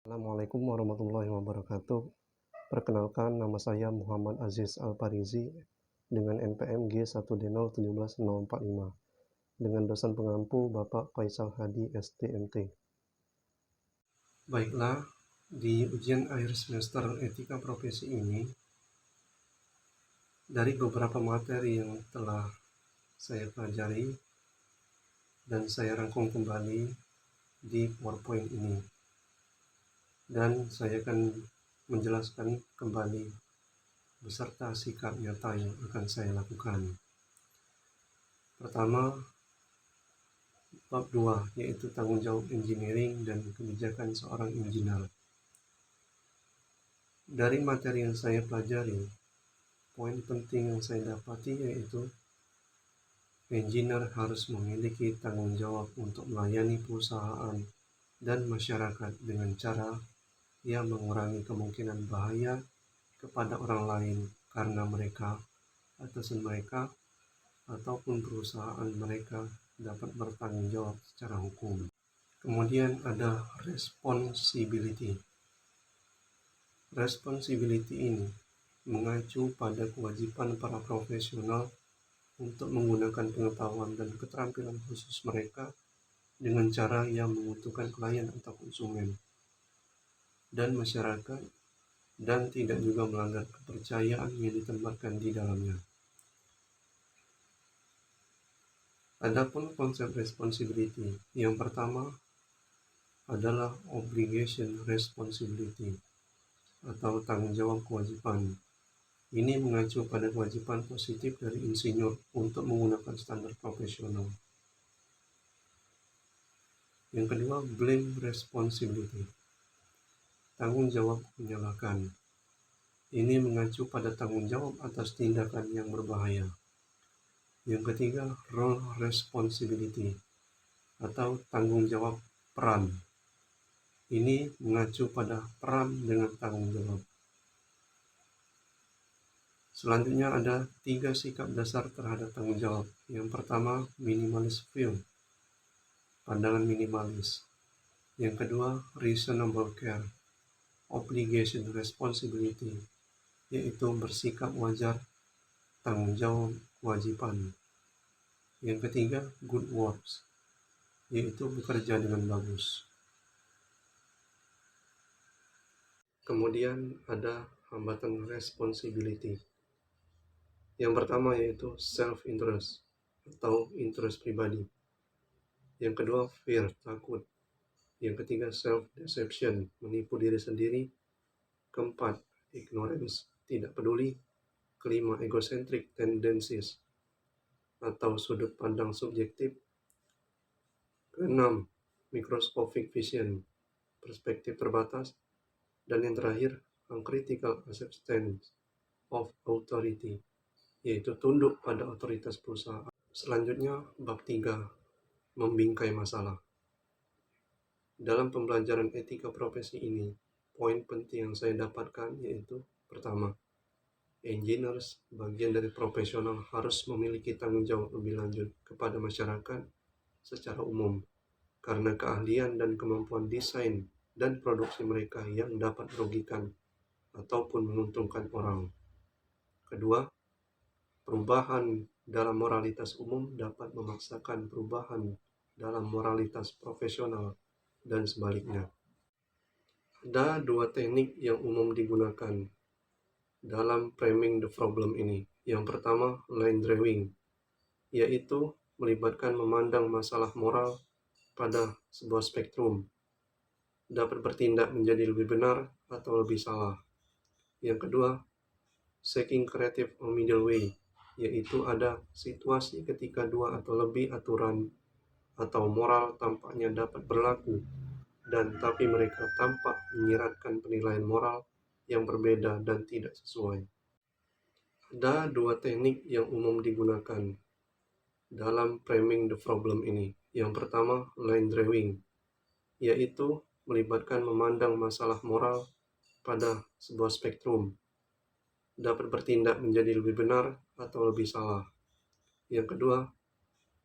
Assalamualaikum warahmatullahi wabarakatuh. Perkenalkan, nama saya Muhammad Aziz Al-Parizi dengan NPM G1D017045 dengan dosen pengampu Bapak Faisal Hadi STMT. Baiklah, di ujian akhir semester etika profesi ini, dari beberapa materi yang telah saya pelajari dan saya rangkum kembali di PowerPoint ini. Dan saya akan menjelaskan kembali beserta sikap nyata yang akan saya lakukan. Pertama, bab 2, yaitu tanggung jawab engineering dan kebijakan seorang engineer. Dari materi yang saya pelajari, poin penting yang saya dapati yaitu engineer harus memiliki tanggung jawab untuk melayani perusahaan dan masyarakat dengan cara ia mengurangi kemungkinan bahaya kepada orang lain karena mereka, atasan mereka, ataupun perusahaan mereka dapat bertanggung jawab secara hukum. Kemudian ada responsibility. Responsibility ini mengacu pada kewajiban para profesional untuk menggunakan pengetahuan dan keterampilan khusus mereka dengan cara yang menguntungkan klien atau konsumen dan masyarakat dan tidak juga melanggar kepercayaan yang ditempatkan di dalamnya. Adapun konsep responsibility, yang pertama adalah obligation responsibility atau tanggung jawab kewajiban. Ini mengacu pada kewajiban positif dari insinyur untuk menggunakan standar profesional. Yang kedua, blame responsibility, tanggung jawab menyalahkan. Ini mengacu pada tanggung jawab atas tindakan yang berbahaya. Yang ketiga, role responsibility atau tanggung jawab peran. Ini mengacu pada peran dengan tanggung jawab. Selanjutnya ada 3 sikap dasar terhadap tanggung jawab. Yang pertama, minimalist view, pandangan minimalis. Yang kedua, reasonable care, obligation responsibility, yaitu bersikap wajar, tanggung jawab, kewajiban. Yang ketiga, good works, yaitu bekerja dengan bagus. Kemudian ada hambatan responsibility. Yang pertama yaitu self-interest atau interest pribadi. Yang kedua, fear, takut. Yang ketiga, self-deception, menipu diri sendiri. Keempat, ignorance, tidak peduli. Kelima, egocentric tendencies atau sudut pandang subjektif. Keenam, microscopic vision, perspektif terbatas. Dan yang terakhir, uncritical acceptance of authority, yaitu tunduk pada otoritas perusahaan. Selanjutnya, bab 3, membingkai masalah. Dalam pembelajaran etika profesi ini, poin penting yang saya dapatkan yaitu pertama, engineers, bagian dari profesional, harus memiliki tanggung jawab lebih lanjut kepada masyarakat secara umum karena keahlian dan kemampuan desain dan produksi mereka yang dapat merugikan ataupun menguntungkan orang. Kedua, perubahan dalam moralitas umum dapat memaksakan perubahan dalam moralitas profesional dan sebaliknya. Ada 2 teknik yang umum digunakan dalam framing the problem ini. Yang pertama, line drawing, yaitu melibatkan memandang masalah moral pada sebuah spektrum, dapat bertindak menjadi lebih benar atau lebih salah. Yang kedua, seeking creative or middle way, yaitu ada situasi ketika 2 atau lebih aturan atau moral tampaknya dapat berlaku dan tapi mereka tampak menyiratkan penilaian moral yang berbeda dan tidak sesuai. Ada 2 teknik yang umum digunakan dalam framing the problem ini. Yang pertama, line drawing, yaitu melibatkan memandang masalah moral pada sebuah spektrum, dapat bertindak menjadi lebih benar atau lebih salah. Yang kedua,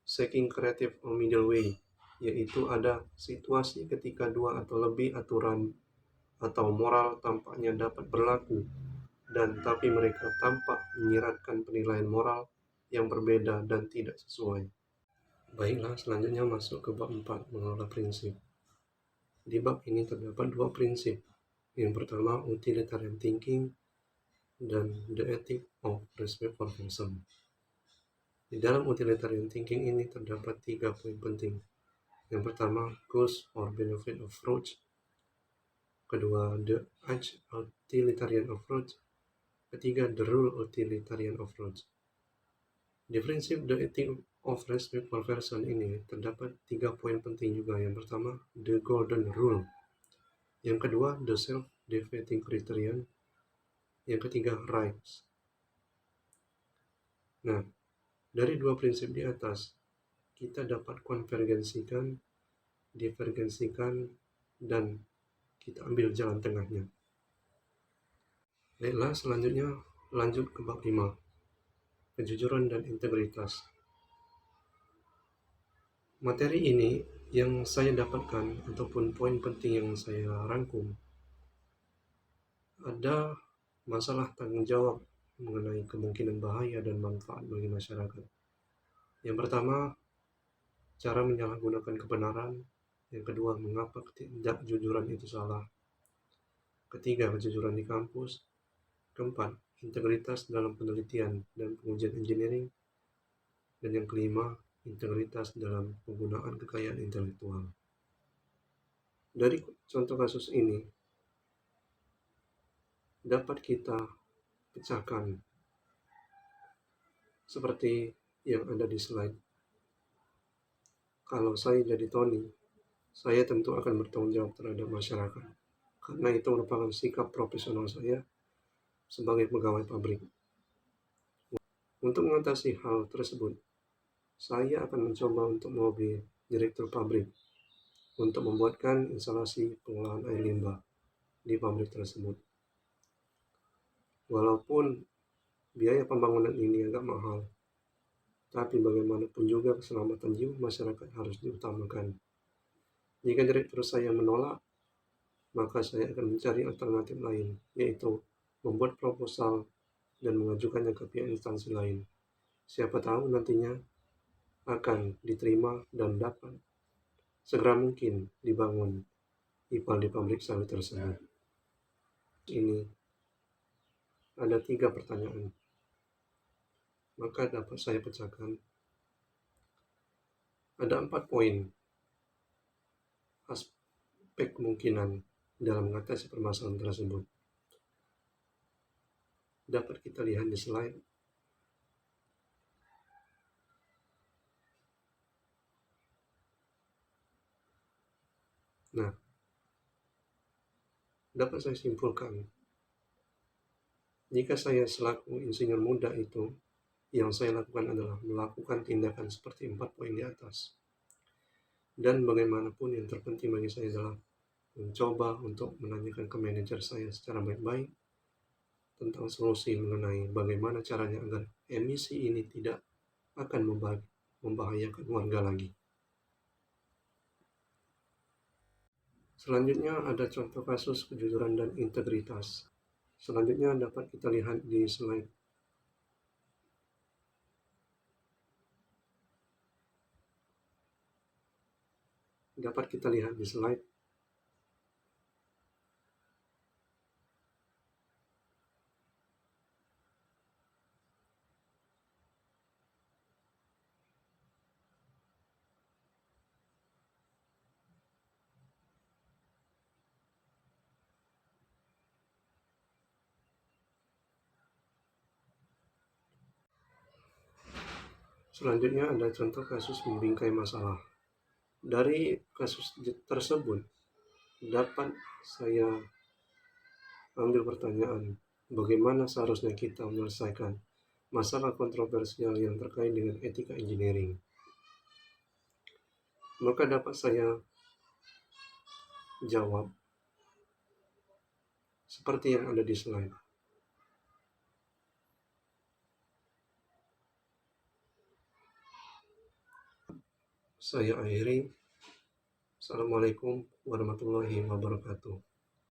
seeking creative or middle way, yaitu ada situasi ketika 2 atau lebih aturan atau moral tampaknya dapat berlaku, dan tapi mereka tampak menyiratkan penilaian moral yang berbeda dan tidak sesuai. Baiklah, selanjutnya masuk ke bab 4, mengelola prinsip. Di bab ini terdapat dua prinsip. Yang pertama, utilitarian thinking dan the ethic of respect for person. Di dalam utilitarian thinking ini terdapat 3 poin penting. Yang pertama, cost or benefit approach. Kedua, the utilitarian approach. Ketiga, the rule utilitarian approach. Di prinsip the ethic of respect for person ini terdapat 3 poin penting juga. Yang pertama, the golden rule. Yang kedua, the self-defeating criterion. Yang ketiga, rights. Nah, dari dua prinsip di atas, kita dapat konvergensikan, divergensikan, dan kita ambil jalan tengahnya. Baiklah, selanjutnya lanjut ke bab 5, kejujuran dan integritas. Materi ini yang saya dapatkan ataupun poin penting yang saya rangkum, ada masalah tanggung jawab mengenai kemungkinan bahaya dan manfaat bagi masyarakat. Yang pertama, cara menyalahgunakan kebenaran. Yang kedua, mengapa ketidakjujuran itu salah. Ketiga, kejujuran di kampus. Keempat, integritas dalam penelitian dan pengujian engineering. Dan yang kelima, integritas dalam penggunaan kekayaan intelektual. Dari contoh kasus ini, dapat kita pecahkan seperti yang ada di slide. Kalau saya jadi Tony, saya tentu akan bertanggung jawab terhadap masyarakat, karena itu merupakan sikap profesional saya sebagai pegawai pabrik. Untuk mengatasi hal tersebut, saya akan mencoba untuk melobi direktur pabrik untuk membuatkan instalasi pengolahan air limbah di pabrik tersebut. Walaupun biaya pembangunan ini agak mahal, tapi bagaimanapun juga keselamatan jiwa masyarakat harus diutamakan. Jika direktur saya menolak, maka saya akan mencari alternatif lain, yaitu membuat proposal dan mengajukannya ke pihak instansi lain. Siapa tahu nantinya akan diterima dan dapat segera mungkin dibangun IPAL di pabrik sawit tersebut. Ini ada 3 pertanyaan, maka dapat saya pecahkan. Ada 4 poin aspek kemungkinan dalam mengatasi permasalahan tersebut. Dapat kita lihat di slide. Nah, dapat saya simpulkan, jika saya selaku insinyur muda itu, yang saya lakukan adalah melakukan tindakan seperti 4 poin di atas. Dan bagaimanapun yang terpenting bagi saya adalah mencoba untuk menanyakan ke manajer saya secara baik-baik tentang solusi mengenai bagaimana caranya agar emisi ini tidak akan membahayakan warga lagi. Selanjutnya ada contoh kasus kejujuran dan integritas. Selanjutnya dapat kita lihat di slide. Dapat kita lihat di slide. Selanjutnya ada contoh kasus membingkai masalah. Dari kasus tersebut dapat saya ambil pertanyaan, bagaimana seharusnya kita menyelesaikan masalah kontroversial yang terkait dengan etika engineering. Maka dapat saya jawab seperti yang ada di slide. Saya akhiri. Assalamualaikum warahmatullahi wabarakatuh.